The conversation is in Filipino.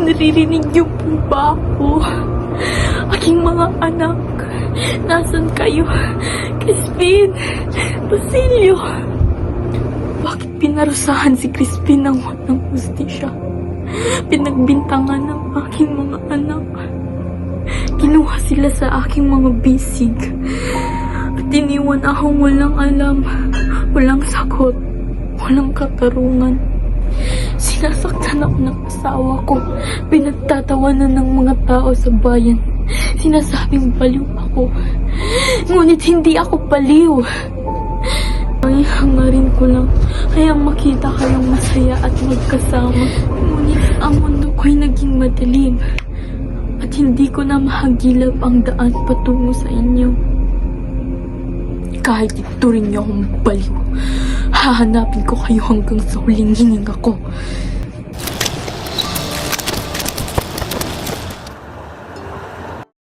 Naririnig niyo po ba ako? Aking mga anak, nasan kayo? Crispin, Basilio. Bakit pinarusahan si Crispin ng walang hustisya? Pinagbintangan ng aking mga anak. Kinuha sila sa aking mga bisig. At iniwan akong walang alam, walang sagot, walang katarungan. Sinasaktan ako ng asawa ko. Pinagtatawanan ng mga tao sa bayan. Sinasabing baliw ako. Ngunit hindi ako baliw. Ang hangarin ko lang ay ang makita kayong masaya at magkasama. Ngunit ang mundo ko'y naging madilim. At hindi ko na mahagilap ang daan patungo sa inyo. Kahit ituring niyo akong baliw, hahanapin ko kayo hanggang sa huling hininga ko.